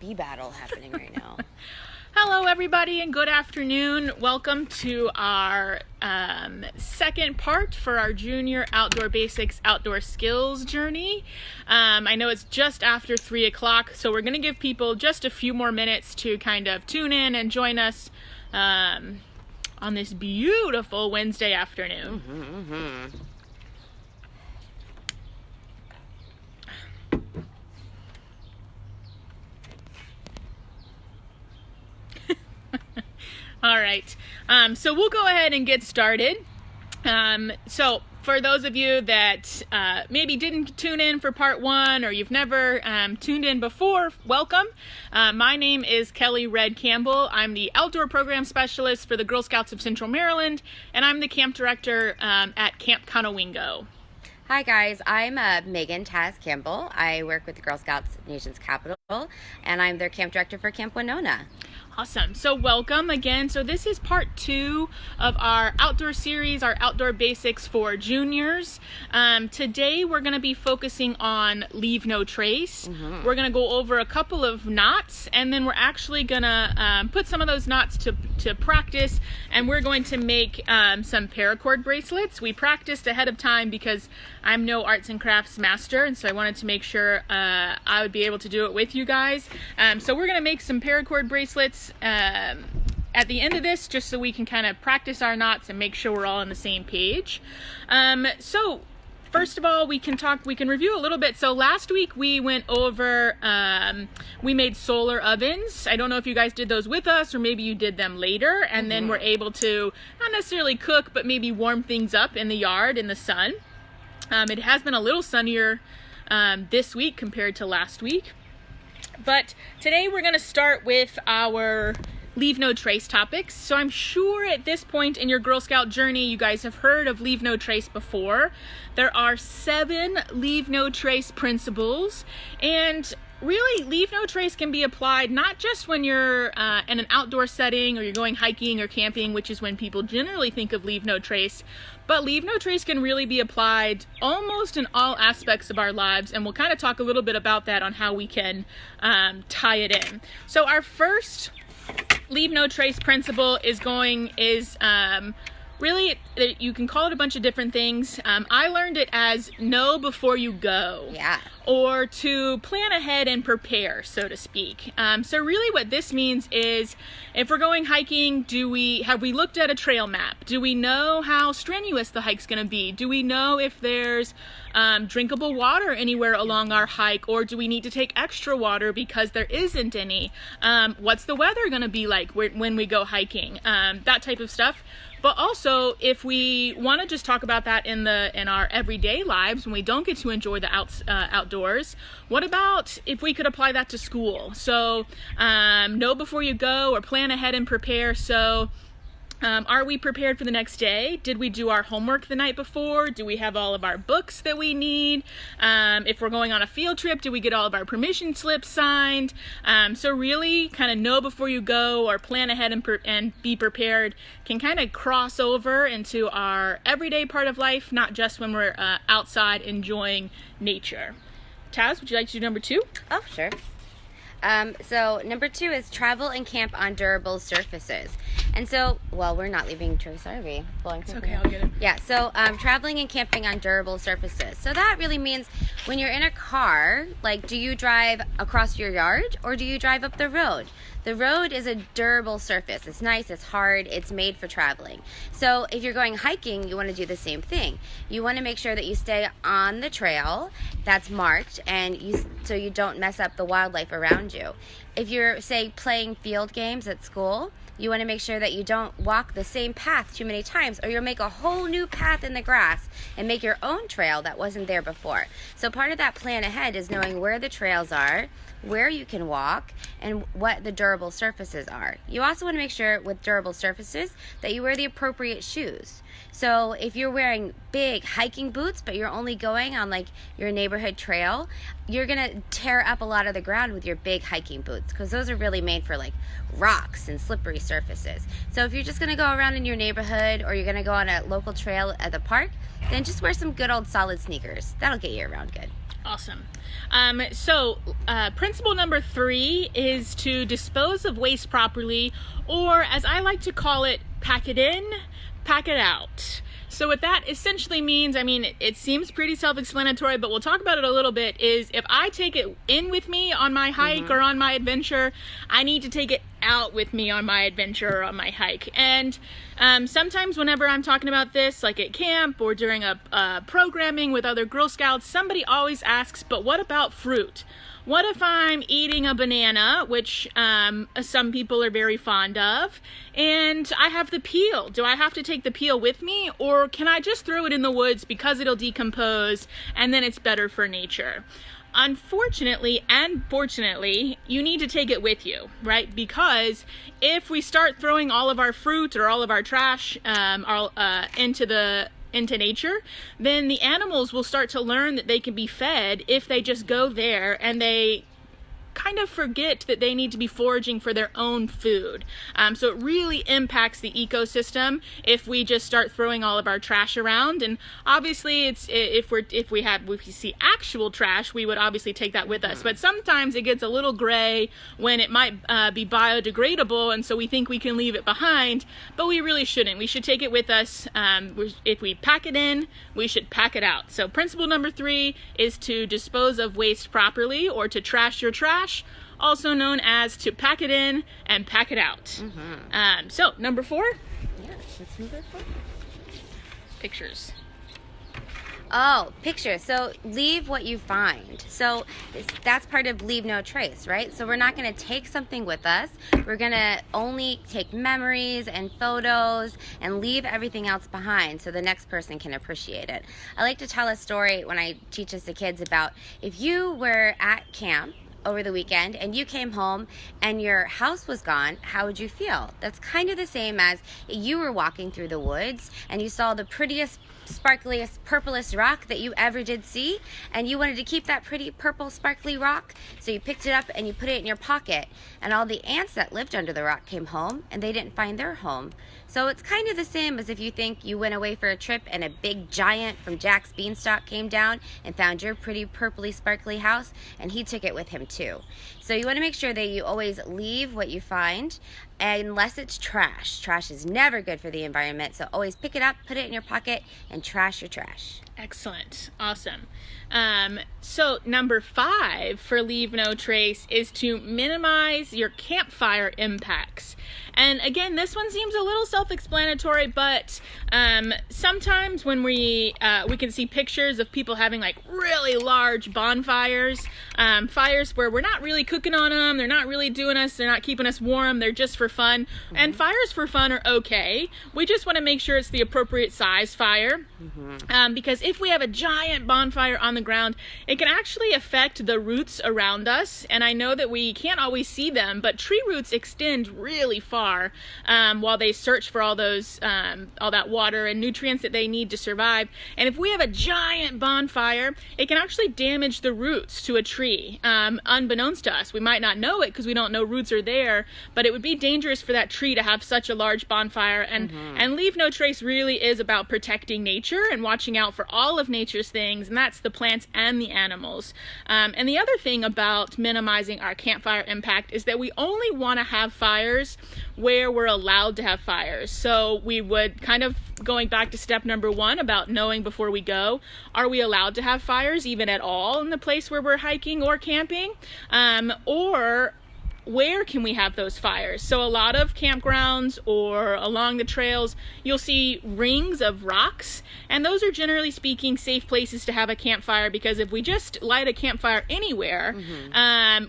bee battle happening right now. Hello, everybody, and good afternoon. Welcome to our second part for our Junior Outdoor Basics Outdoor Skills journey. I know it's just after 3 o'clock, so we're going to give people just a few more minutes to kind of tune in and join us on this beautiful Wednesday afternoon. All right, so we'll go ahead and get started. So for those of you that maybe didn't tune in for part one, or you've never tuned in before, welcome. My name is Kelly Red Campbell. I'm the outdoor program specialist for the Girl Scouts of Central Maryland, and I'm the camp director at Camp Conowingo. Hi guys, I'm Megan Taz Campbell. I work with the Girl Scouts Nation's Capital, and I'm their camp director for Camp Winona. Awesome. So welcome again. So this is part 2 of our outdoor series, our outdoor basics for juniors. Today we're going to be focusing on leave no trace. We're going to go over a couple of knots, and then we're actually going to put some of those knots to practice, and we're going to make some paracord bracelets. We practiced ahead of time because I'm no arts and crafts master, and so I wanted to make sure I would be able to do it with you guys. So we're going to make some paracord bracelets at the end of this, just so we can kind of practice our knots and make sure we're all on the same page. So first of all, we can review a little bit. So last week we went over, we made solar ovens. I don't know if you guys did those with us, or maybe you did them later, and then we're able to not necessarily cook, but maybe warm things up in the yard in the sun. It has been a little sunnier this week compared to last week. But today we're going to start with our leave no trace topics. So I'm sure at this point in your Girl Scout journey, you guys have heard of leave no trace before. There are 7 leave no trace principles, and really, leave no trace can be applied not just when you're in an outdoor setting or you're going hiking or camping, which is when people generally think of leave no trace, but leave no trace can really be applied almost in all aspects of our lives, and we'll kind of talk a little bit about that on how we can tie it in. So our first leave no trace principle is really, you can call it a bunch of different things. I learned it as know before you go. Yeah. Or to plan ahead and prepare, so to speak. So really what this means is, if we're going hiking, have we looked at a trail map? Do we know how strenuous the hike's going to be? Do we know if there's drinkable water anywhere along our hike, or do we need to take extra water because there isn't any? What's the weather going to be like when we go hiking? That type of stuff. But also, if we want to just talk about that in our everyday lives when we don't get to enjoy the outdoors, what about if we could apply that to school? So know before you go, or plan ahead and prepare. So are we prepared for the next day? Did we do our homework the night before? Do we have all of our books that we need? If we're going on a field trip, do we get all of our permission slips signed? So really kind of know before you go, or plan ahead and be prepared, can kind of cross over into our everyday part of life, not just when we're outside enjoying nature. Taz, would you like to do number 2? Oh, sure. So number 2 is travel and camp on durable surfaces. And so, well, we're not leaving trace, are we? It's okay, I'll get it. Yeah, so traveling and camping on durable surfaces. So that really means when you're in a car, like, do you drive across your yard, or do you drive up the road? The road is a durable surface. It's nice, it's hard, it's made for traveling. So if you're going hiking, you want to do the same thing. You want to make sure that you stay on the trail that's marked, and so you don't mess up the wildlife around you. If you're, say, playing field games at school, you want to make sure that you don't walk the same path too many times, or you'll make a whole new path in the grass and make your own trail that wasn't there before. So part of that plan ahead is knowing where the trails are, where you can walk, and what the durable surfaces are. You also want to make sure with durable surfaces that you wear the appropriate shoes. So if you're wearing big hiking boots, but you're only going on like your neighborhood trail, you're gonna tear up a lot of the ground with your big hiking boots, because those are really made for like rocks and slippery surfaces. So if you're just gonna go around in your neighborhood, or you're gonna go on a local trail at the park, then just wear some good old solid sneakers. That'll get you around good. Awesome. Principle number 3 is to dispose of waste properly, or as I like to call it, pack it in, pack it out. So what that essentially means, I mean, it seems pretty self-explanatory, but we'll talk about it a little bit, is if I take it in with me on my hike or on my adventure, I need to take it out with me on my adventure or on my hike. And sometimes whenever I'm talking about this, like at camp or during a programming with other Girl Scouts, somebody always asks, but what about fruit? What if I'm eating a banana, which some people are very fond of, and I have the peel? Do I have to take the peel with me, or can I just throw it in the woods because it'll decompose and then it's better for nature? Unfortunately and fortunately, you need to take it with you, right? Because if we start throwing all of our fruit or all of our trash into nature, then the animals will start to learn that they can be fed if they just go there and they kind of forget that they need to be foraging for their own food. So it really impacts the ecosystem if we just start throwing all of our trash around. And obviously, if we see actual trash, we would obviously take that with us. But sometimes it gets a little gray when it might be biodegradable, and so we think we can leave it behind, but we really shouldn't. We should take it with us. If we pack it in, we should pack it out. So principle number 3 is to dispose of waste properly, or to trash your trash, also known as to pack it in and pack it out. So number 4. Yeah, what's number 4? Pictures. Oh, pictures. So leave what you find. So that's part of leave no trace, right? So we're not going to take something with us. We're going to only take memories and photos and leave everything else behind so the next person can appreciate it. I like to tell a story when I teach this to kids about if you were at camp over the weekend and you came home and your house was gone, how would you feel? That's kind of the same as you were walking through the woods and you saw the prettiest, sparkliest, purplest rock that you ever did see, and you wanted to keep that pretty purple sparkly rock, so you picked it up and you put it in your pocket, and all the ants that lived under the rock came home and they didn't find their home. So it's kind of the same as if you think you went away for a trip and a big giant from Jack's Beanstalk came down and found your pretty purpley sparkly house, and he took it with him too. So you want to make sure that you always leave what you find, unless it's trash. Trash is never good for the environment, so always pick it up, put it in your pocket, and trash your trash. Excellent. Awesome. So number 5 for leave no trace is to minimize your campfire impacts. And again, this one seems a little self-explanatory, but sometimes when we can see pictures of people having like really large bonfires, fires where we're not really cooking on them, they're not really they're not keeping us warm, they're just for fun. And fires for fun are okay. We just want to make sure it's the appropriate size fire, because if we have a giant bonfire on the ground, it can actually affect the roots around us. And I know that we can't always see them, but tree roots extend really far while they search for all that water and nutrients that they need to survive. And if we have a giant bonfire, it can actually damage the roots to a tree, unbeknownst to us. We might not know it because we don't know roots are there, but it would be dangerous for that tree to have such a large bonfire. And leave no trace really is about protecting nature and watching out for all of nature's things, and that's the plants and the animals. And the other thing about minimizing our campfire impact is that we only want to have fires where we're allowed to have fires. So we would kind of, going back to step number 1 about knowing before we go, are we allowed to have fires even at all in the place where we're hiking or camping? Or where can we have those fires? So a lot of campgrounds or along the trails, you'll see rings of rocks, and those are generally speaking safe places to have a campfire, because if we just light a campfire anywhere,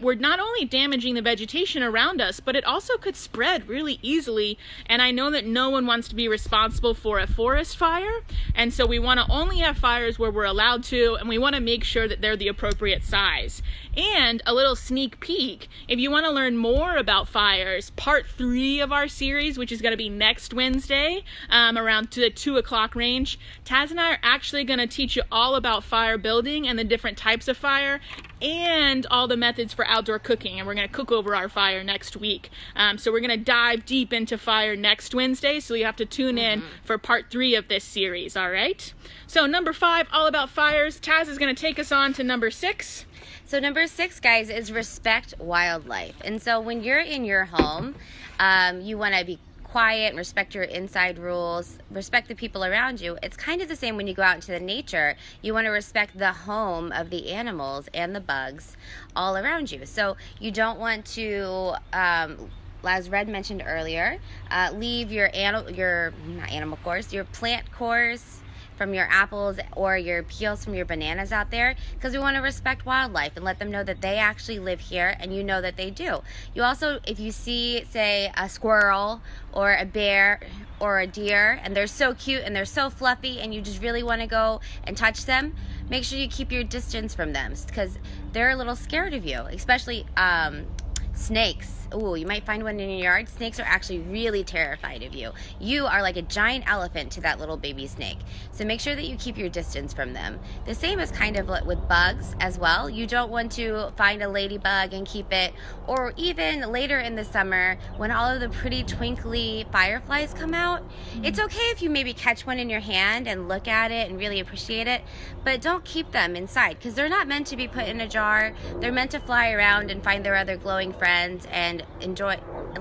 we're not only damaging the vegetation around us, but it also could spread really easily. And I know that no one wants to be responsible for a forest fire, and so we want to only have fires where we're allowed to, and we want to make sure that they're the appropriate size. And a little sneak peek, if you want to learn learn more about fires, part 3 of our series, which is going to be next Wednesday, around the 2 o'clock range, Taz and I are actually going to teach you all about fire building and the different types of fire, and all the methods for outdoor cooking, and we're going to cook over our fire next week. So we're going to dive deep into fire next Wednesday, so you have to tune in for part 3 of this series, all right? So number 5, all about fires. Taz is going to take us on to number 6. So number 6, guys, is respect wildlife. And so when you're in your home, you want to be quiet and respect your inside rules, respect the people around you. It's kind of the same when you go out into the nature. You want to respect the home of the animals and the bugs all around you. So you don't want to, as Red mentioned earlier, leave your your plant cores from your apples or your peels from your bananas out there, because we want to respect wildlife and let them know that they actually live here, and you know that they do. You also, if you see, say, a squirrel or a bear or a deer, and they're so cute and they're so fluffy, and you just really want to go and touch them, make sure you keep your distance from them, because they're a little scared of you, especially snakes. Ooh, you might find one in your yard. Snakes are actually really terrified of you. You are like a giant elephant to that little baby snake. So make sure that you keep your distance from them. The same is kind of with bugs as well. You don't want to find a ladybug and keep it, or even later in the summer when all of the pretty twinkly fireflies come out. It's okay if you maybe catch one in your hand and look at it and really appreciate it, but don't keep them inside, because they're not meant to be put in a jar. They're meant to fly around and find their other glowing friends and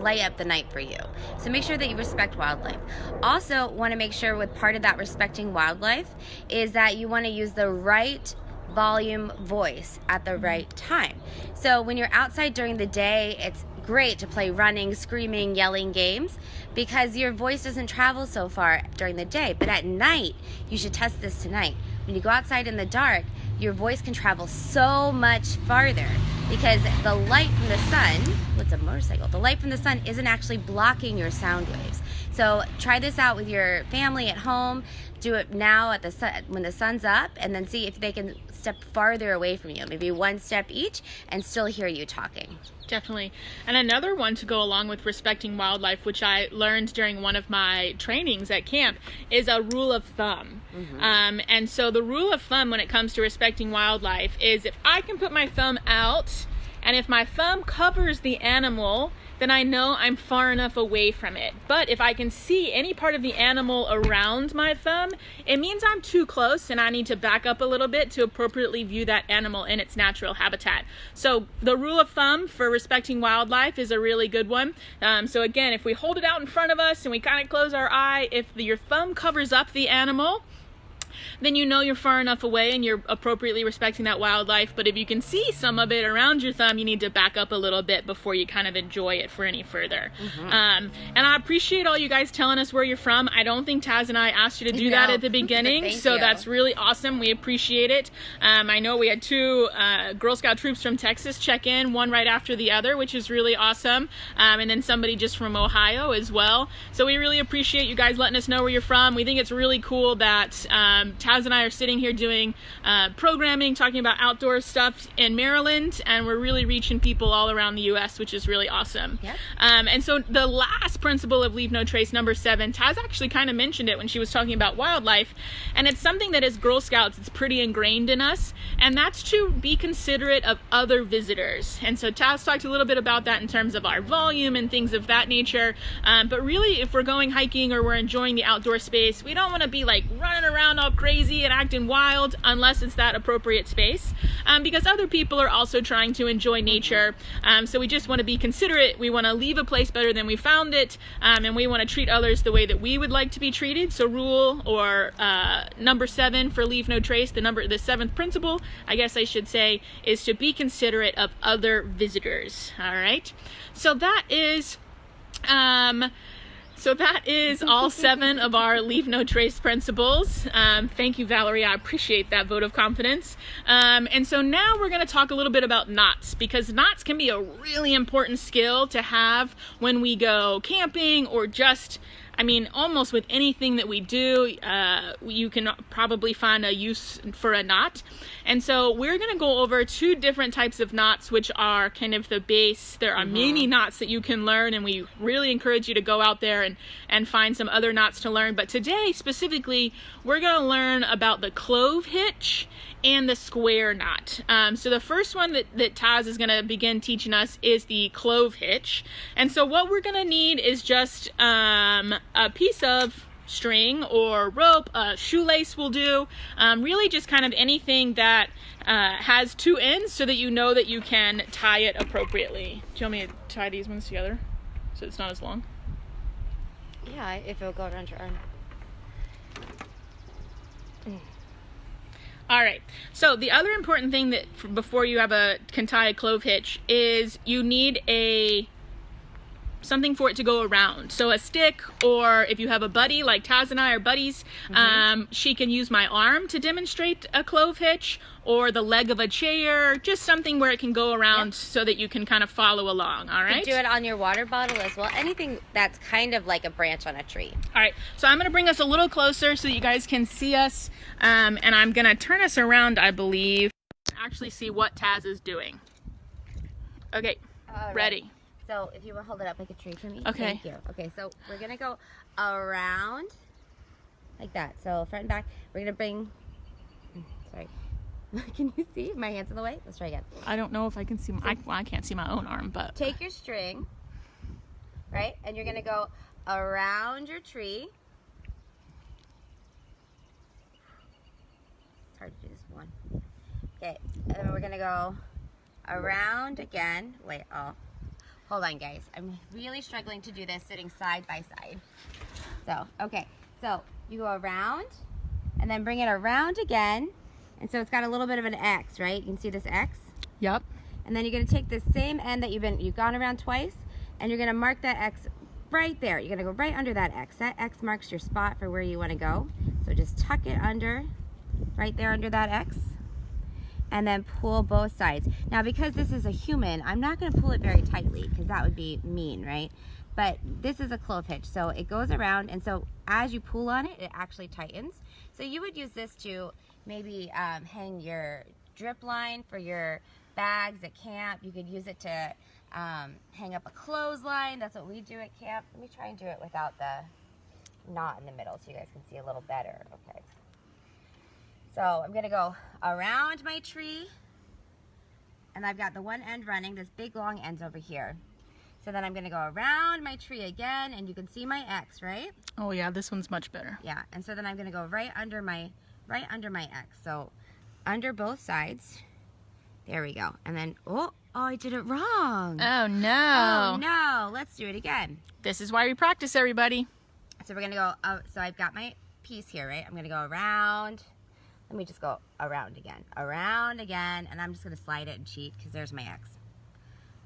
light up the night for you. So make sure that you respect wildlife. Also want to make sure, with part of that respecting wildlife, is that you want to use the right volume voice at the right time. So when you're outside during the day, it's great to play running, screaming, yelling games, because your voice doesn't travel so far during the day. But at night, you should test this tonight. When you go outside in the dark, your voice can travel so much farther, because the light from the sun, what's a motorcycle? The light from the sun isn't actually blocking your sound waves. So try this out with your family at home. Do it now at the sun, when the sun's up, and then see if they can step farther away from you, maybe one step each, and still hear you talking. Definitely. And another one to go along with respecting wildlife, which I learned during one of my trainings at camp, is a rule of thumb. And so the rule of thumb when it comes to respecting wildlife is, if I can put my thumb out, and if my thumb covers the animal, then I know I'm far enough away from it. But if I can see any part of the animal around my thumb, it means I'm too close and I need to back up a little bit to appropriately view that animal in its natural habitat. So the rule of thumb for respecting wildlife is a really good one. So again, if we hold it out in front of us and we kind of close our eye, if your thumb covers up the animal, then you know you're far enough away and you're appropriately respecting that wildlife. But if you can see some of it around your thumb, you need to back up a little bit before you kind of enjoy it for any further. And I appreciate all you guys telling us where you're from. I don't think Taz and I asked you to do that at the beginning, so that's really awesome. We appreciate it. I know we had 2 Girl Scout troops from Texas check in, one right after the other, which is really awesome. And then somebody just from Ohio as well. So we really appreciate you guys letting us know where you're from. We think it's really cool that Taz and I are sitting here doing programming, talking about outdoor stuff in Maryland, and we're really reaching people all around the U.S., which is really awesome. Yep. And so the last principle of Leave No Trace, number 7, Taz actually kind of mentioned it when she was talking about wildlife, and it's something that as Girl Scouts, it's pretty ingrained in us, and that's to be considerate of other visitors. And so Taz talked a little bit about that in terms of our volume and things of that nature, but really, if we're going hiking or we're enjoying the outdoor space, we don't want to be like running around all crazy and acting wild unless it's that appropriate space, because other people are also trying to enjoy nature. So we just want to be considerate. We want to leave a place better than we found it, and we want to treat others the way that we would like to be treated. So rule, or number 7 for Leave No Trace, the 7th principle, I guess I should say, is to be considerate of other visitors. All right, so that is all 7 of our Leave No Trace principles. Thank you, Valerie. I appreciate that vote of confidence. And so now we're going to talk a little bit about knots, because knots can be a really important skill to have when we go camping or just I mean, almost with anything that we do, you can probably find a use for a knot. And so we're going to go over 2 different types of knots, which are kind of the base. There are many knots that you can learn, and we really encourage you to go out there and find some other knots to learn. But today, specifically, we're going to learn about the clove hitch and the square knot. So the first one that Taz is going to begin teaching us is the clove hitch. And so what we're going to need is just a piece of string or rope, a shoelace will do, really just kind of anything that has 2 ends so that you know that you can tie it appropriately. Do you want me to tie these ones together so it's not as long? Yeah, if it'll go around your arm. All right, so the other important thing that before you can tie a clove hitch is you need something for it to go around. So a stick, or if you have a buddy, like Taz and I are buddies, she can use my arm to demonstrate a clove hitch, or the leg of a chair, just something where it can go around so that you can kind of follow along, all right? You can do it on your water bottle as well. Anything that's kind of like a branch on a tree. All right, so I'm gonna bring us a little closer so that you guys can see us, and I'm gonna turn us around, I believe, and actually see what Taz is doing. Okay, ready. So if you will hold it up like a tree for me. Okay. Thank you. Okay, so we're going to go around like that. So front and back. We're going to bring, sorry. Can you see? My hand's in the way? Let's try again. I don't know if I can see, I can't see my own arm, but. Take your string, right? And you're going to go around your tree. It's hard to do this one. Okay, and then we're going to go around again. Wait, hold on, guys. I'm really struggling to do this sitting side by side. So, okay. So, you go around and then bring it around again. And so it's got a little bit of an X, right? You can see this X? Yep. And then you're going to take the same end that you've gone around twice, and you're going to mark that X right there. You're going to go right under that X. That X marks your spot for where you want to go. So just tuck it under, right there under that X. And then pull both sides. Now, because this is a human, I'm not going to pull it very tightly because that would be mean, right? But this is a clove hitch, so it goes around, and so as you pull on it, it actually tightens. So you would use this to maybe hang your drip line for your bags at camp. You could use it to hang up a clothesline. That's what we do at camp. Let me try and do it without the knot in the middle so you guys can see a little better. Okay. So I'm gonna go around my tree, and I've got the one end running. This big long end's over here. So then I'm gonna go around my tree again, and you can see my X, right? Oh yeah, this one's much better. Yeah, and so then I'm gonna go right under my X. So under both sides. There we go. And then oh, I did it wrong. Oh no. Oh no. Let's do it again. This is why we practice, everybody. So we're gonna go. So I've got my piece here, right? I'm gonna go around. Let me just go around again, and I'm just gonna slide it and cheat because there's my X.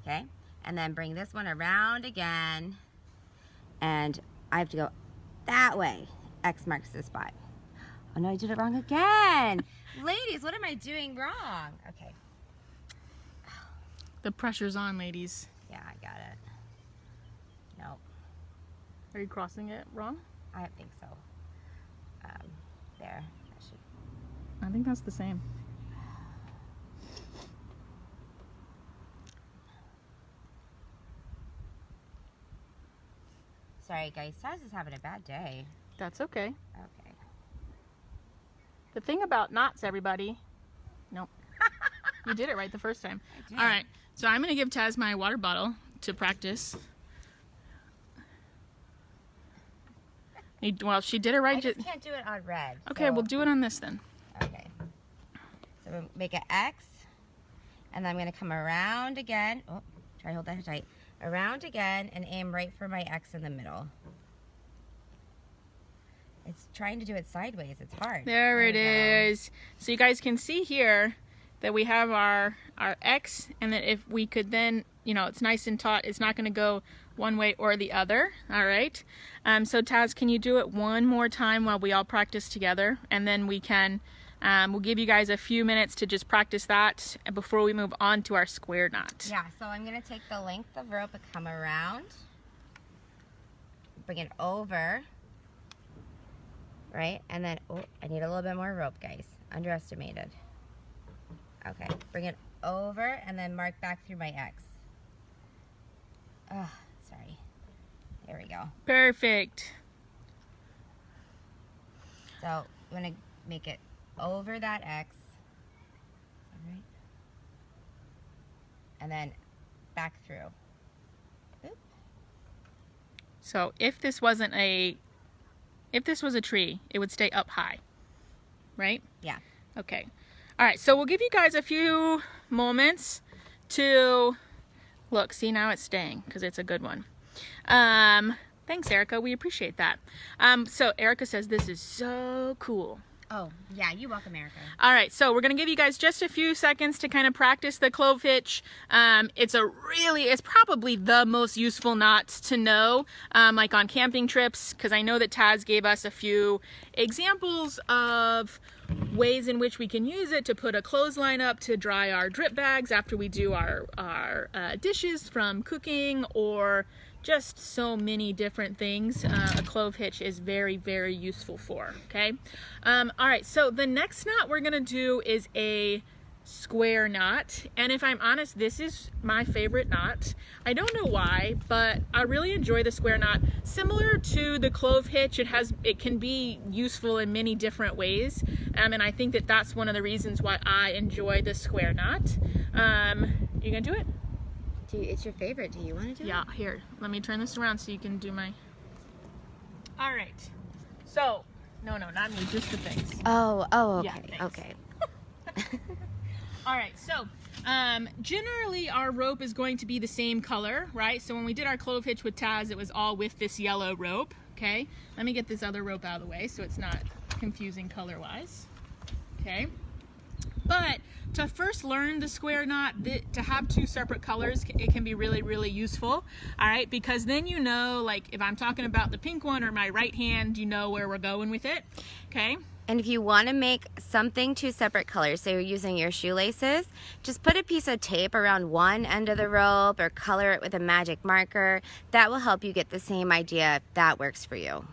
Okay, and then bring this one around again, and I have to go that way. X marks the spot. Oh no, I did it wrong again. Ladies, what am I doing wrong? Okay. The pressure's on, ladies. Yeah, I got it. Nope. Are you crossing it wrong? I don't think so. There. I think that's the same. Sorry, guys. Taz is having a bad day. That's okay. Okay. The thing about knots, everybody. Nope. You did it right the first time. I did. All right. So I'm going to give Taz my water bottle to practice. Well, she did it right. I just can't do it on red. Okay, so. we'll do it on this then. Okay. So we'll make an X, and then I'm going to come around again. Oh, try to hold that tight. Around again, and aim right for my X in the middle. It's trying to do it sideways. It's hard. There it is. So you guys can see here that we have our X, and that if we could then, you know, it's nice and taut. It's not going to go one way or the other. All right. So Taz, can you do it one more time while we all practice together, and then we can. We'll give you guys a few minutes to just practice that before we move on to our square knot. Yeah, so I'm going to take the length of rope and come around, bring it over, right? And then, oh, I need a little bit more rope, guys. Underestimated. Okay, bring it over and then mark back through my X. Oh, sorry. There we go. Perfect. So I'm gonna make it over that X. All right. And then back through. Oop. So if this was a tree, it would stay up high, right? Yeah. Okay. All right, so we'll give you guys a few moments to look. See, now it's staying because it's a good one. Thanks, Erica. We appreciate that. So Erica says this is so cool. Oh, yeah, you're welcome, Erica. All right, so we're gonna give you guys just a few seconds to kind of practice the clove hitch. It's probably the most useful knot to know, like on camping trips, because I know that Taz gave us a few examples of ways in which we can use it to put a clothesline up to dry our drip bags after we do our dishes from cooking, or just so many different things a clove hitch is very, very useful for, okay? All right, so the next knot we're gonna do is a square knot, and if I'm honest, this is my favorite knot. I don't know why, but I really enjoy the square knot. Similar to the clove hitch, it can be useful in many different ways, and I think that that's one of the reasons why I enjoy the square knot. You gonna do it? It's your favorite. Do you want to do it? Yeah, here. Let me turn this around so you can do my... All right. So, no, not me, just the things. Oh, okay, Yeah, okay. All right, so generally our rope is going to be the same color, right? So when we did our clove hitch with Taz, it was all with this yellow rope, okay? Let me get this other rope out of the way so it's not confusing color-wise, okay? But to first learn the square knot, to have two separate colors, it can be really, really useful, all right? Because then you know, like if I'm talking about the pink one or my right hand, you know where we're going with it, okay? And if you want to make something two separate colors, so you're using your shoelaces, just put a piece of tape around one end of the rope or color it with a magic marker. That will help you get the same idea if that works for you.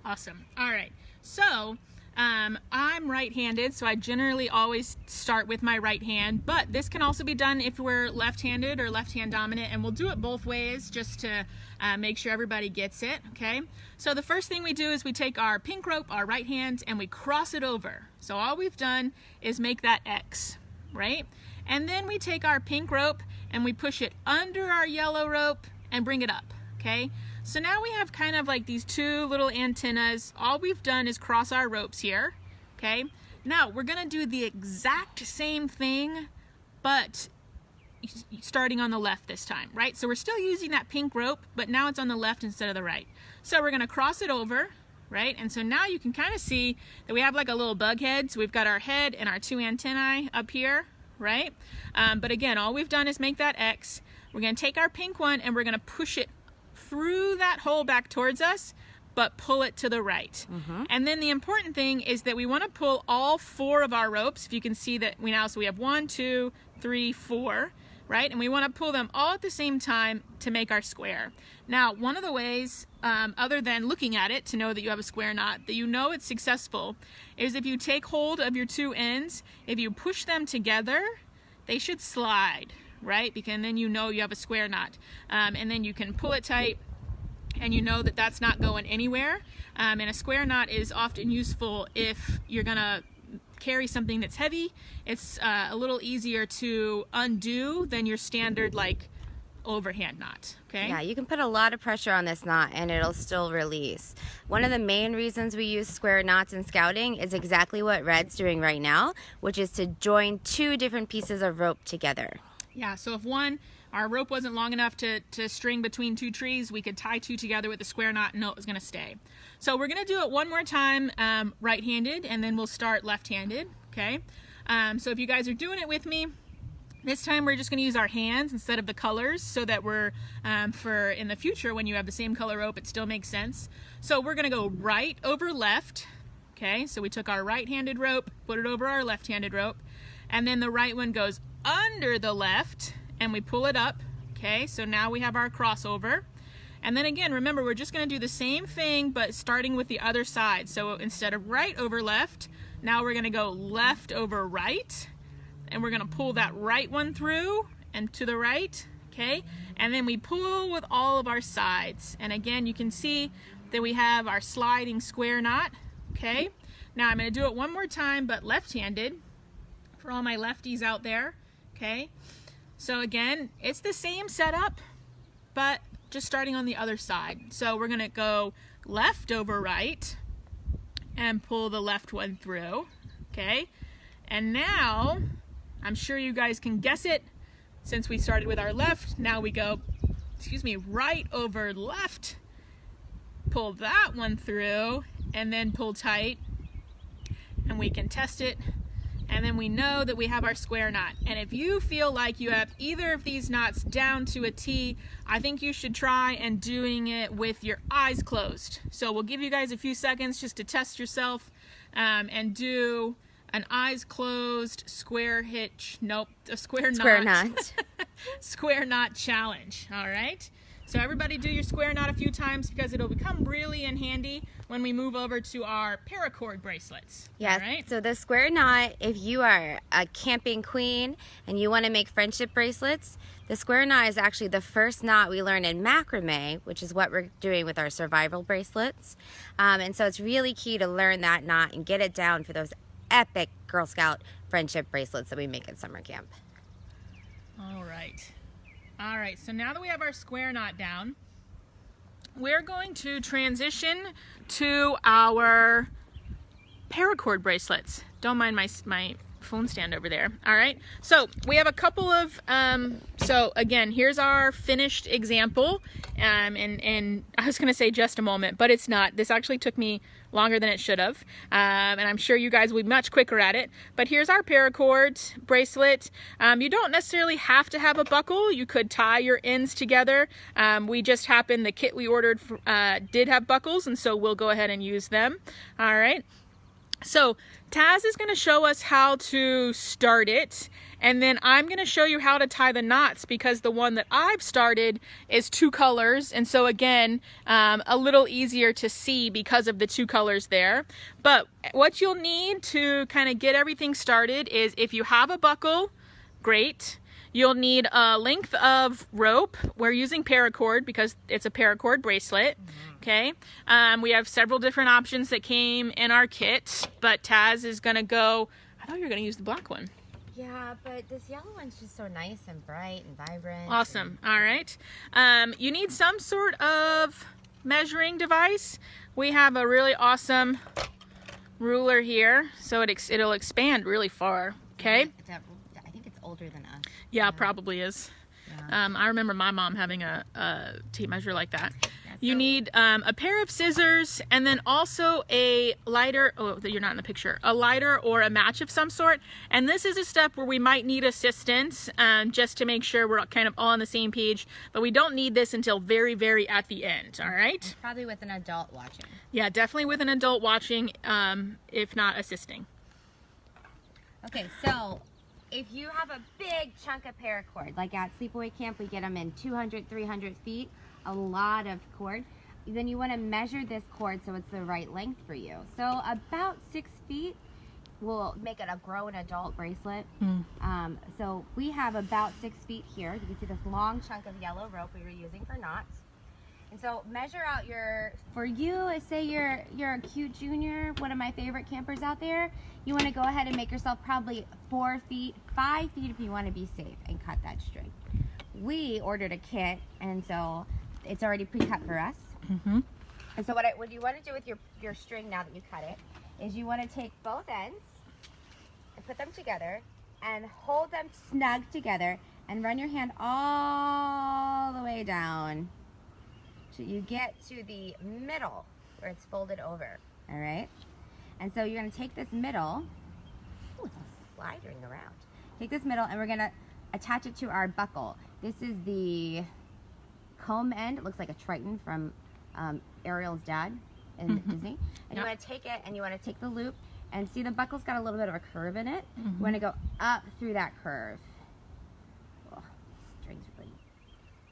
Awesome. All right. So I'm right-handed, so I generally always start with my right hand, but this can also be done if we're left-handed or left-hand dominant, and we'll do it both ways just to make sure everybody gets it, okay? So the first thing we do is we take our pink rope, our right hand, and we cross it over. So all we've done is make that X, right? And then we take our pink rope and we push it under our yellow rope and bring it up, okay? So now we have kind of like these two little antennas. All we've done is cross our ropes here, okay? Now we're gonna do the exact same thing, but starting on the left this time, right? So we're still using that pink rope, but now it's on the left instead of the right. So we're gonna cross it over, right? And so now you can kind of see that we have like a little bug head. So we've got our head and our two antennae up here, right? But again, all we've done is make that X. We're gonna take our pink one and we're gonna push it through that hole back towards us, but pull it to the right. And then the important thing is that we want to pull all four of our ropes. If you can see that so we have 1, 2, 3, 4, right? And we want to pull them all at the same time to make our square. Now, one of the ways, other than looking at it to know that you have a square knot, that you know it's successful, is if you take hold of your two ends, if you push them together, they should slide, right? Because then you know you have a square knot. And then you can pull it tight and you know that that's not going anywhere. And a square knot is often useful if you're gonna carry something that's heavy. It's a little easier to undo than your standard like overhand knot, okay? Yeah, you can put a lot of pressure on this knot and it'll still release. One of the main reasons we use square knots in scouting is exactly what Red's doing right now, which is to join two different pieces of rope together. Yeah, so if our rope wasn't long enough to string between two trees, we could tie two together with a square knot and know it was gonna stay. So we're gonna do it one more time right-handed, and then we'll start left-handed, okay? So if you guys are doing it with me, this time we're just gonna use our hands instead of the colors so that we're, for in the future when you have the same color rope, it still makes sense. So we're gonna go right over left, okay? So we took our right-handed rope, put it over our left-handed rope, and then the right one goes under the left and we pull it up, okay? So now we have our crossover. And then again, remember, we're just going to do the same thing, but starting with the other side. So instead of right over left, now we're going to go left over right. And we're going to pull that right one through and to the right. Okay. And then we pull with all of our sides. And again, you can see that we have our sliding square knot. Okay. Now I'm going to do it one more time, but left-handed for all my lefties out there. Okay. So again, it's the same setup, but just starting on the other side. So we're going to go left over right and pull the left one through. Okay. And now, I'm sure you guys can guess it, since we started with our left, now we go, right over left, pull that one through, and then pull tight, and we can test it, and then we know that we have our square knot. And if you feel like you have either of these knots down to a T, I think you should try and doing it with your eyes closed. So we'll give you guys a few seconds just to test yourself and do an eyes closed square hitch, a square knot. Square knot challenge. All right. So everybody do your square knot a few times, because it'll become really handy when we move over to our paracord bracelets. Yes. All right? So the square knot, if you are a camping queen and you want to make friendship bracelets, the square knot is actually the first knot we learn in macrame, which is what we're doing with our survival bracelets. And so it's really key to learn that knot and get it down for those epic Girl Scout friendship bracelets that we make at summer camp. All right. All right, so now that we have our square knot down, we're going to transition to our paracord bracelets. Don't mind my phone stand over there. All right, so we have a couple of, so again, here's our finished example. And I was gonna say just a moment, but it's not. This actually took me longer than it should have. And I'm sure you guys will be much quicker at it. But here's our paracord bracelet. You don't necessarily have to have a buckle. You could tie your ends together. We just happened, the kit we ordered did have buckles, and so we'll go ahead and use them. All right. So Taz is going to show us how to start it, and then I'm going to show you how to tie the knots, because the one that I've started is 2 colors, and so again, a little easier to see because of the 2 colors there. But what you'll need to kind of get everything started is, if you have a buckle, great. You'll need a length of rope. We're using paracord because it's a paracord bracelet. Okay. We have several different options that came in our kit, but Taz is gonna go. I thought you were gonna use the black one. Yeah, but this yellow one's just so nice and bright and vibrant. Awesome. All right. You need some sort of measuring device. We have a really awesome ruler here, so it'll expand really far. Okay. I think it's older than us. Yeah, probably is. Yeah. I remember my mom having a tape measure like that. Yeah, you need a pair of scissors, and then also a lighter. Oh, you're not in the picture. A lighter or a match of some sort. And this is a step where we might need assistance, just to make sure we're kind of all on the same page. But we don't need this until very, very at the end. All right. Probably with an adult watching. Yeah, definitely with an adult watching, if not assisting. Okay, so if you have a big chunk of paracord, like at sleepaway camp, we get them in 200, 300 feet, a lot of cord, then you want to measure this cord so it's the right length for you. So about 6 feet will make it a grown adult bracelet. So we have about 6 feet here. You can see this long chunk of yellow rope we were using for knots. And so measure out for you, say you're a cute junior, one of my favorite campers out there, you want to go ahead and make yourself probably 4 feet, 5 feet if you want to be safe, and cut that string. We ordered a kit, and so it's already pre-cut for us. And so what you want to do with your string now that you cut it, is you want to take both ends and put them together and hold them snug together and run your hand all the way down. So you get to the middle where it's folded over, all right? And so you're gonna take this middle, oh, it's all sliding around. Take this middle and we're gonna attach it to our buckle. This is the comb end. It looks like a Triton from Ariel's dad in Disney. And you wanna take it and you wanna take the loop and see the buckle's got a little bit of a curve in it. You wanna go up through that curve. Oh, string's really,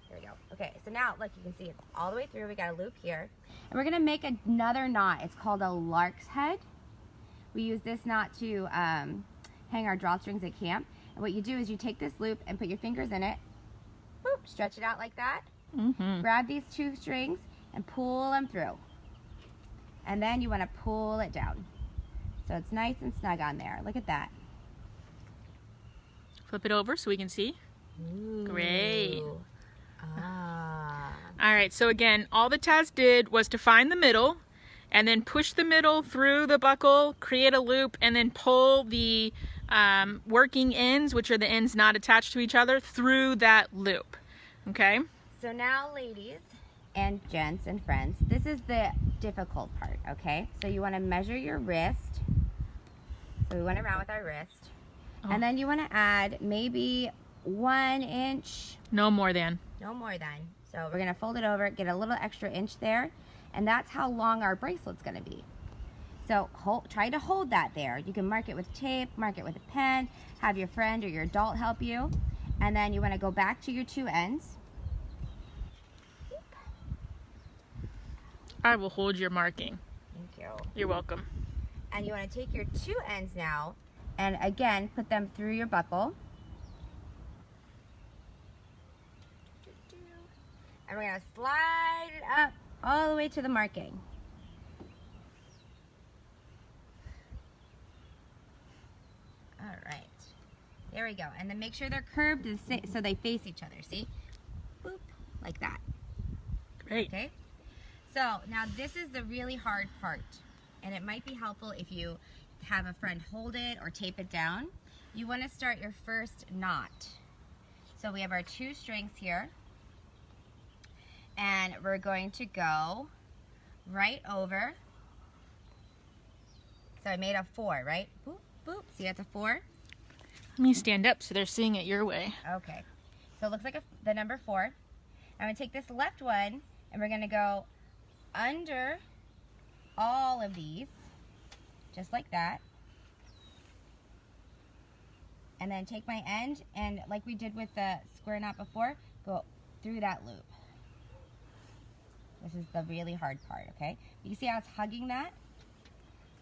here we go. Okay, so now, look, you can see it's all the way through. We got a loop here. And we're gonna make another knot. It's called a Larks Head. We use this knot to hang our drawstrings at camp. And what you do is you take this loop and put your fingers in it. Boop, stretch it out like that. Grab these 2 strings and pull them through. And then you wanna pull it down. So it's nice and snug on there. Look at that. Flip it over so we can see. Ooh. Great. Ah. All right, so again, all the Taz did was to find the middle and then push the middle through the buckle, create a loop, and then pull the working ends, which are the ends not attached to each other, through that loop. Okay? So now, ladies and gents and friends, this is the difficult part, okay? So you want to measure your wrist. So we went around with our wrist. And then you want to add maybe 1 inch. No more than. No more than. So we're going to fold it over, get a little extra inch there, and that's how long our bracelet's going to be. So try to hold that there. You can mark it with tape, mark it with a pen, have your friend or your adult help you. And then you want to go back to your 2 ends. I will hold your marking. Thank you. You're welcome. And you want to take your 2 ends now and again put them through your buckle. And we're going to slide it up all the way to the marking. All right. There we go. And then make sure they're curved so they face each other. See? Boop. Like that. Great. Okay? So now this is the really hard part. And it might be helpful if you have a friend hold it or tape it down. You want to start your first knot. So we have our 2 strings here. And we're going to go right over. So I made a 4, right? Boop, boop. See, that's a 4. Let me stand up so they're seeing it your way. Okay. So it looks like the number 4. I'm going to take this left one, and we're going to go under all of these, just like that. And then take my end, and like we did with the square knot before, go through that loop. This is the really hard part, okay? You see how it's hugging that?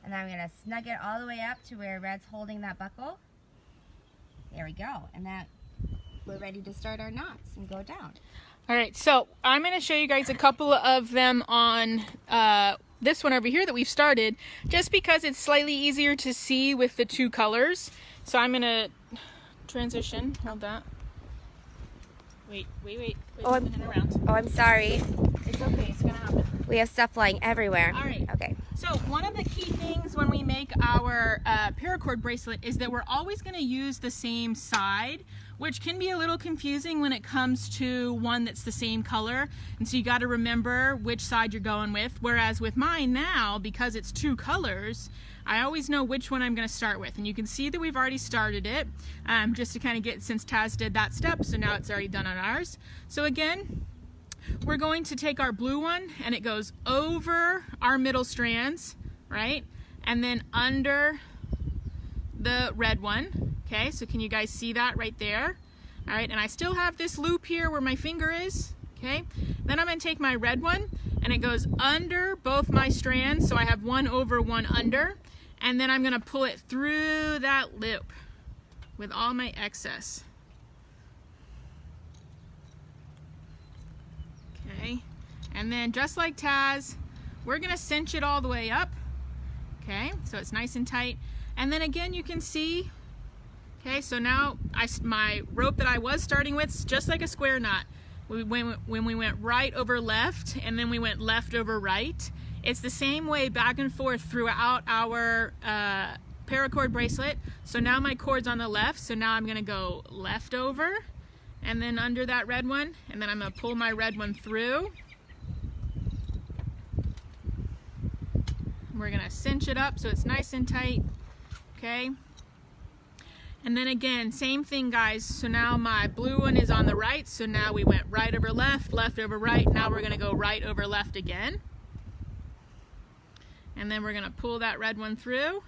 And then I'm going to snug it all the way up to where Red's holding that buckle. There we go. And that we're ready to start our knots and go down. All right, so I'm going to show you guys a couple of them on this one over here that we've started, just because it's slightly easier to see with the 2 colors. So I'm going to transition. Hold that. Wait. Oh, I'm sorry. It's okay, it's gonna happen. We have stuff flying everywhere. All right. Okay. So one of the key things when we make our paracord bracelet is that we're always gonna use the same side, which can be a little confusing when it comes to one that's the same color. And so you gotta remember which side you're going with. Whereas with mine now, because it's 2 colors, I always know which one I'm going to start with. And you can see that we've already started it, just to kind of get, since Taz did that step, so now it's already done on ours. So again, we're going to take our blue one, and it goes over our middle strands, right? And then under the red one. Okay, so can you guys see that right there? All right, and I still have this loop here where my finger is. Okay, then I'm going to take my red one, and it goes under both my strands, so I have 1 over 1 under. And then I'm going to pull it through that loop with all my excess. Okay, and then just like Taz, we're going to cinch it all the way up. Okay, so it's nice and tight. And then again, you can see, okay, so now my rope that I was starting with is just like a square knot. When we went right over left, and then we went left over right. It's the same way back and forth throughout our paracord bracelet. So now my cord's on the left, so now I'm gonna go left over, and then under that red one, and then I'm gonna pull my red one through. We're gonna cinch it up so it's nice and tight, okay? And then again, same thing, guys. So now my blue one is on the right, so now we went right over left, left over right. Now we're gonna go right over left again. And then we're gonna pull that red one through.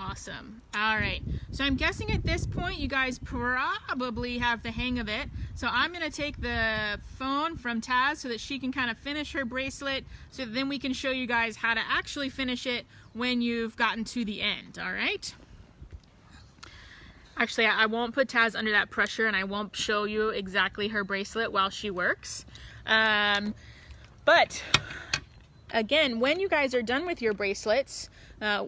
Awesome. All right. So I'm guessing at this point you guys probably have the hang of it. So I'm going to take the phone from Taz so that she can kind of finish her bracelet, so that then we can show you guys how to actually finish it when you've gotten to the end. All right. Actually, I won't put Taz under that pressure, and I won't show you exactly her bracelet while she works. But again, when you guys are done with your bracelets,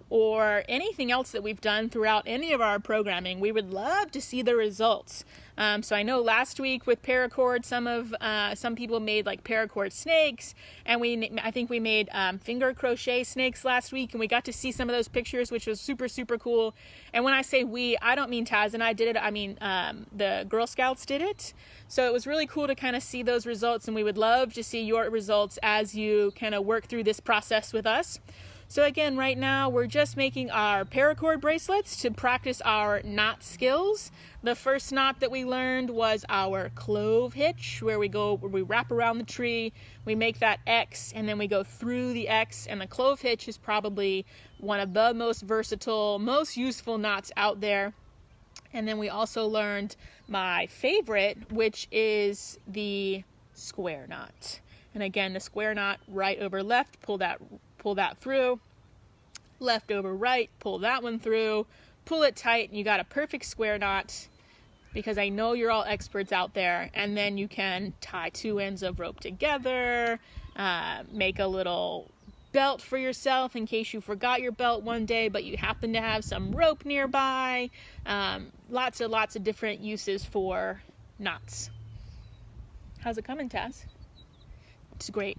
or anything else that we've done throughout any of our programming, we would love to see the results. So I know last week with paracord, some people made like paracord snakes, and I think we made finger crochet snakes last week, and we got to see some of those pictures, which was super, super cool. And when I say we, I don't mean Taz and I did it, I mean the Girl Scouts did it. So it was really cool to kind of see those results, and we would love to see your results as you kind of work through this process with us. So again, right now we're just making our paracord bracelets to practice our knot skills. The first knot that we learned was our clove hitch, where we wrap around the tree, we make that X, and then we go through the X. And the clove hitch is probably one of the most versatile, most useful knots out there. And then we also learned my favorite, which is the square knot. And again, the square knot, right over left, pull that through, left over right, pull that one through, pull it tight, and you got a perfect square knot, because I know you're all experts out there. And then you can tie two ends of rope together, make a little belt for yourself in case you forgot your belt one day but you happen to have some rope nearby. Lots of different uses for knots. How's it coming, Taz? It's great.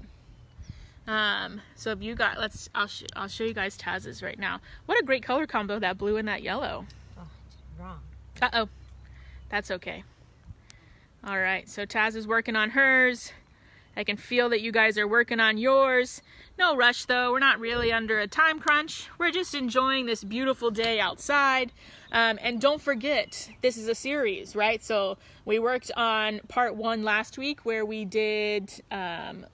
So if you got, I'll show you guys Taz's right now. What a great color combo, that blue and that yellow. Oh, it's wrong. Uh-oh. That's okay. All right, so Taz is working on hers. I can feel that you guys are working on yours. No rush though, we're not really under a time crunch. We're just enjoying this beautiful day outside. And don't forget, this is a series, right? So we worked on part 1 last week, where we did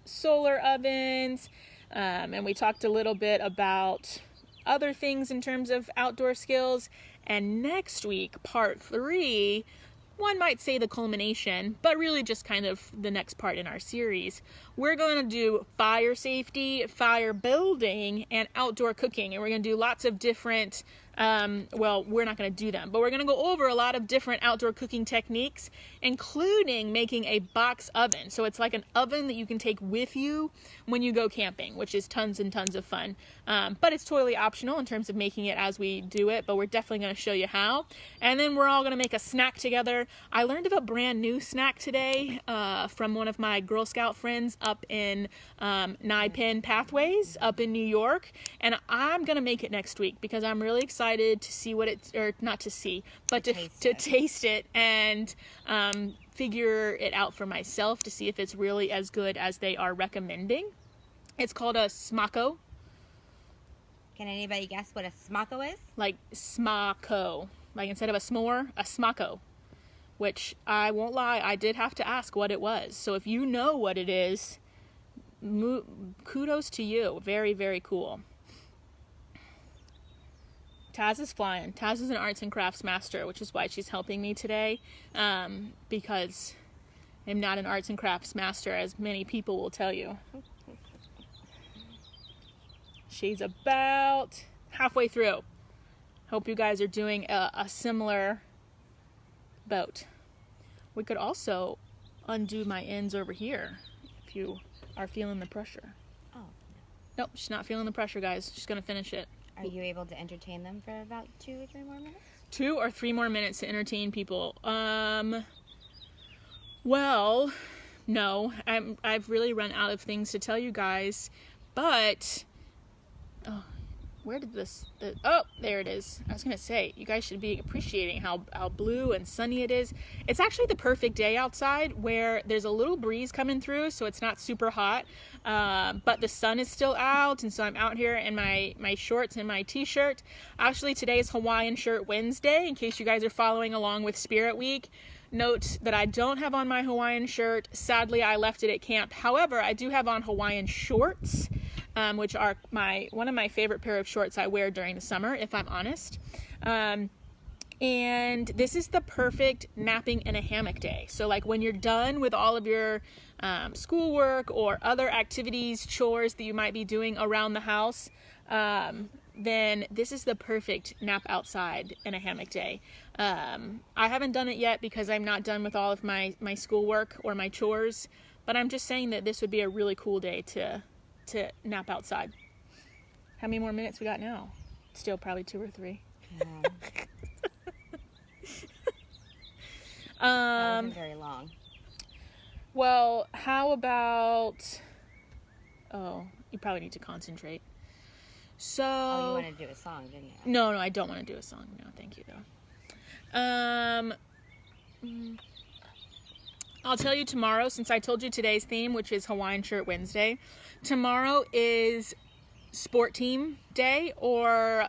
solar ovens, and we talked a little bit about other things in terms of outdoor skills. And next week, part 3, one might say the culmination, but really just kind of the next part in our series. We're going to do fire safety, fire building, and outdoor cooking. And we're going to do lots of different, well, we're not going to do them, but we're going to go over a lot of different outdoor cooking techniques, including making a box oven. So it's like an oven that you can take with you when you go camping, which is tons and tons of fun. But it's totally optional in terms of making it as we do it, but we're definitely going to show you how. And then we're all going to make a snack together. I learned of a brand new snack today from one of my Girl Scout friends up in Nipin Pathways up in New York, and I'm going to make it next week because I'm really excited to see what it's, or not to see, but to taste it and figure it out for myself to see if it's really as good as they are recommending. It's called a smacko. Can anybody guess what a smacko is? Like smacko. Like instead of a s'more, a smacko. Which, I won't lie, I did have to ask what it was. So if you know what it is, kudos to you. Very, very cool. Taz is flying. Taz is an arts and crafts master, which is why she's helping me today, because I'm not an arts and crafts master, as many people will tell you. She's about halfway through. Hope you guys are doing a similar boat. We could also undo my ends over here if you are feeling the pressure. Oh. Nope, she's not feeling the pressure, guys. She's gonna finish it. Are you able to entertain them for about 2 or 3 more minutes? 2 or 3 more minutes to entertain people. Well, no. I've really run out of things to tell you guys, but oh, where did this? Oh, there it is. I was gonna say, you guys should be appreciating how blue and sunny it is. It's actually the perfect day outside, where there's a little breeze coming through, so it's not super hot, but the sun is still out, and so I'm out here in my shorts and my t-shirt. Actually, today is Hawaiian Shirt Wednesday, in case you guys are following along with Spirit Week. Note that I don't have on my Hawaiian shirt. Sadly, I left it at camp. However, I do have on Hawaiian shorts. which are one of my favorite pair of shorts I wear during the summer, if I'm honest. And this is the perfect napping in a hammock day. So like when you're done with all of your schoolwork or other activities, chores that you might be doing around the house, then this is the perfect nap outside in a hammock day. I haven't done it yet because I'm not done with all of my schoolwork or my chores, but I'm just saying that this would be a really cool day to nap outside. How many more minutes we got now? Still probably 2 or 3. That wasn't very long. Well, how about... Oh, you probably need to concentrate. So... Oh, you wanted to do a song, didn't you? No, I don't want to do a song. No, thank you, though. I'll tell you tomorrow, since I told you today's theme, which is Hawaiian Shirt Wednesday. Tomorrow is sport team day or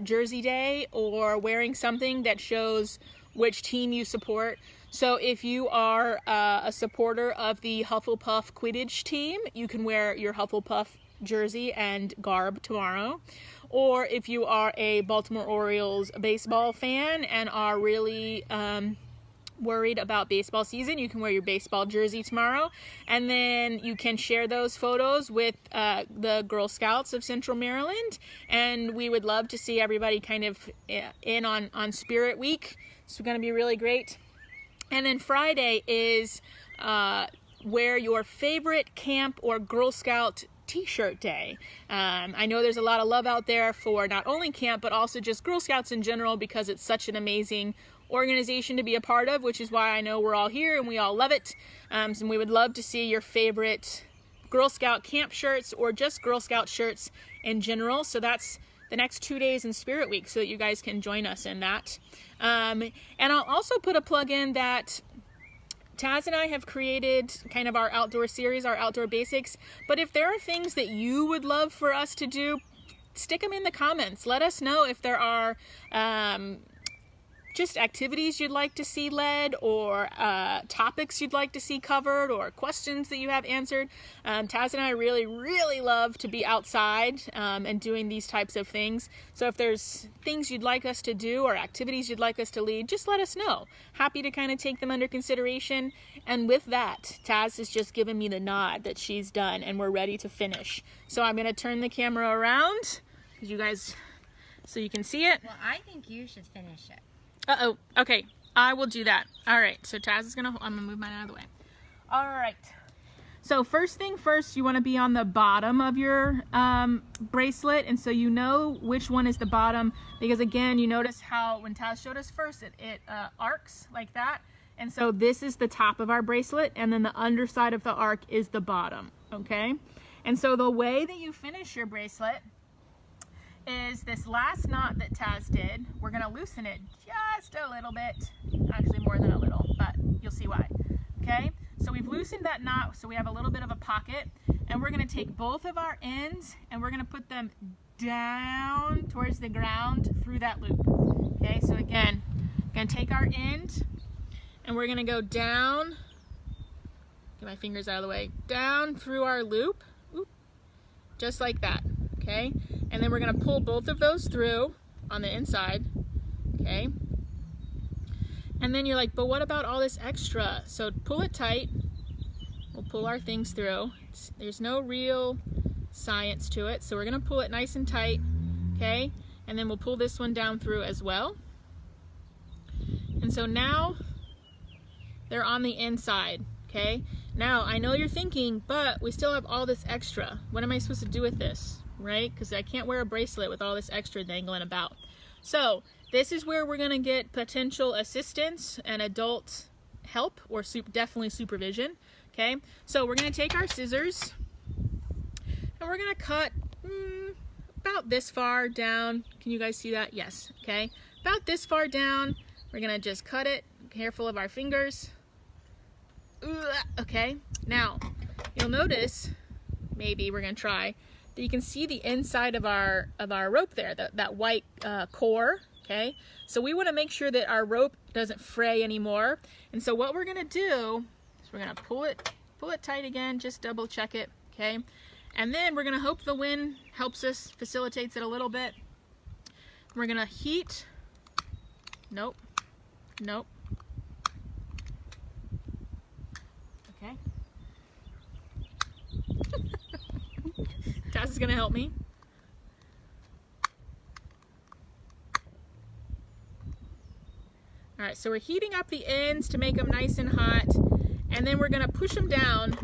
jersey day or wearing something that shows which team you support. So if you are a supporter of the Hufflepuff Quidditch team, you can wear your Hufflepuff jersey and garb tomorrow. Or if you are a Baltimore Orioles baseball fan and are really worried about baseball season, you can wear your baseball jersey tomorrow, and then you can share those photos with the Girl Scouts of Central Maryland, and we would love to see everybody kind of in on Spirit Week. It's going to be really great. And then Friday is wear your favorite camp or Girl Scout t-shirt day. I know there's a lot of love out there for not only camp but also just Girl Scouts in general, because it's such an amazing organization to be a part of, which is why I know we're all here and we all love it. And we would love to see your favorite Girl Scout camp shirts or just Girl Scout shirts in general. So that's the next 2 days in Spirit Week, so that you guys can join us in that. And I'll also put a plug in that Taz and I have created kind of our outdoor series, our outdoor basics. But if there are things that you would love for us to do, stick them in the comments. Let us know if there are just activities you'd like to see led, or topics you'd like to see covered, or questions that you have answered. Taz and I really, really love to be outside and doing these types of things. So if there's things you'd like us to do or activities you'd like us to lead, just let us know. Happy to kind of take them under consideration. And with that, Taz has just given me the nod that she's done and we're ready to finish. So I'm going to turn the camera around, you guys, so you can see it. Well, I think you should finish it. Uh-oh. Okay, I will do that. All right, so Taz is I'm gonna move mine out of the way. All right. So first thing first, you want to be on the bottom of your bracelet, and so you know which one is the bottom, because again, you notice how when Taz showed us first, it arcs like that. And so this is the top of our bracelet, and then the underside of the arc is the bottom, okay? And so the way that you finish your bracelet is this last knot that Taz did. We're going to loosen it just a little bit, actually more than a little, but you'll see why. Okay, so we've loosened that knot, so we have a little bit of a pocket, and we're going to take both of our ends and we're going to put them down towards the ground through that loop. Okay, so again, we're going to take our end and we're going to go down, get my fingers out of the way, down through our loop, just like that. Okay, and then we're going to pull both of those through on the inside. Okay, and then you're like, but what about all this extra? So pull it tight. We'll pull our things through. There's no real science to it, so we're going to pull it nice and tight. Okay, and then we'll pull this one down through as well. And so now they're on the inside. Okay, now I know you're thinking, but we still have all this extra. What am I supposed to do with this? Right? Because I can't wear a bracelet with all this extra dangling about. So this is where we're going to get potential assistance and adult help, or definitely supervision. Okay, so we're going to take our scissors and we're going to cut about this far down. Can you guys see that? Yes. Okay, about this far down. We're going to just cut it. Careful of our fingers. Okay, now you'll notice, maybe we're going to try, that you can see the inside of our rope there, that white core. Okay, so we want to make sure that our rope doesn't fray anymore. And so what we're going to do is we're going to pull it tight again, just double check it. Okay, And then we're gonna hope the wind helps us, facilitates it a little bit. We're gonna heat. Nope. Nope. Okay. Taz is gonna help me. All right, so we're heating up the ends to make them nice and hot, and then we're gonna push them down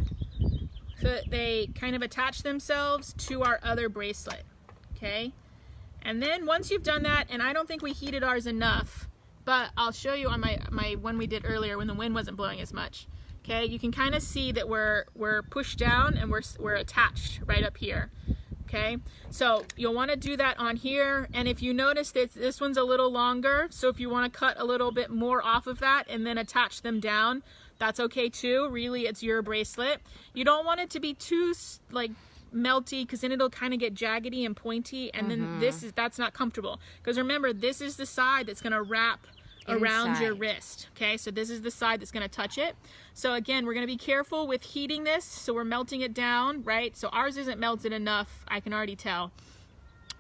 so that they kind of attach themselves to our other bracelet, okay? And then once you've done that, and I don't think we heated ours enough, but I'll show you on my one we did earlier when the wind wasn't blowing as much, okay? You can kind of see that we're pushed down and we're attached right up here. Okay, so you'll want to do that on here, and if you notice that this one's a little longer, so if you want to cut a little bit more off of that and then attach them down, that's okay too. Really, it's your bracelet. You don't want it to be too like melty, because then it'll kind of get jaggedy and pointy, and then that's not comfortable, because remember, this is the side that's going to wrap around your wrist. Okay, so this is the side that's going to touch it. So again, we're going to be careful with heating this, so we're melting it down, right? So ours isn't melted enough, I can already tell,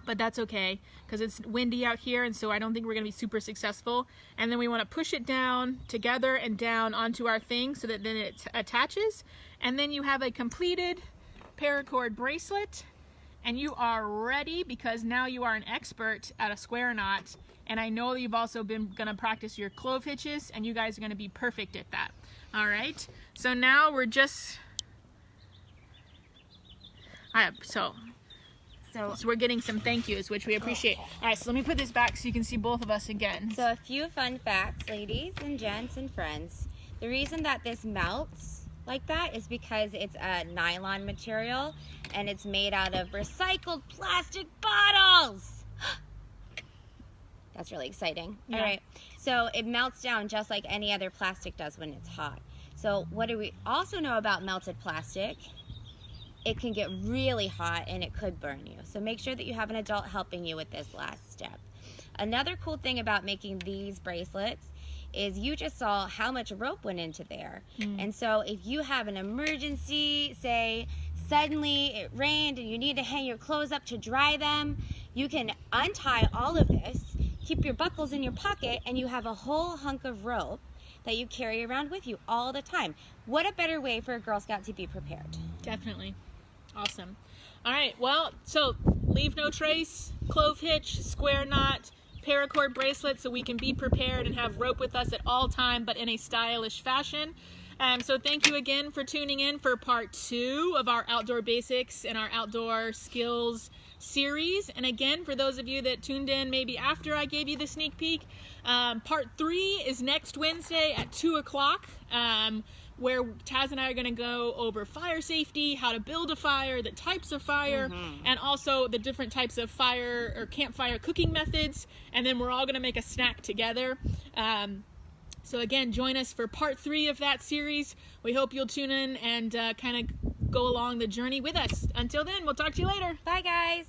but that's okay because it's windy out here, and so I don't think we're going to be super successful. And then we want to push it down together and down onto our thing so that then it attaches, and then you have a completed paracord bracelet, and you are ready, because now you are an expert at a square knot. And I know you've also been gonna practice your clove hitches, and you guys are gonna be perfect at that. All right, so now we're just, so we're getting some thank yous, which we appreciate. All right, so let me put this back so you can see both of us again. So a few fun facts, ladies and gents and friends. The reason that this melts like that is because it's a nylon material, and it's made out of recycled plastic bottles. That's really exciting. Yeah. All right, so it melts down just like any other plastic does when it's hot. So what do we also know about melted plastic? It can get really hot and it could burn you. So make sure that you have an adult helping you with this last step. Another cool thing about making these bracelets is you just saw how much rope went into there. And so if you have an emergency, say suddenly it rained and you need to hang your clothes up to dry them, you can untie all of this, keep your buckles in your pocket, and you have a whole hunk of rope that you carry around with you all the time. What a better way for a Girl Scout to be prepared. Definitely. Awesome. All right, well, so leave no trace, clove hitch, square knot, paracord bracelet, so we can be prepared and have rope with us at all time, but in a stylish fashion. So thank you again for tuning in for part 2 of our outdoor basics and our outdoor skills series. And again, for those of you that tuned in maybe after I gave you the sneak peek, part 3 is next Wednesday at 2 o'clock, where Taz and I are going to go over fire safety, how to build a fire, the types of fire, and also the different types of fire or campfire cooking methods. And then we're all going to make a snack together. So again, join us for part 3 of that series. We hope you'll tune in and kind of go along the journey with us. Until then, we'll talk to you later. Bye, guys.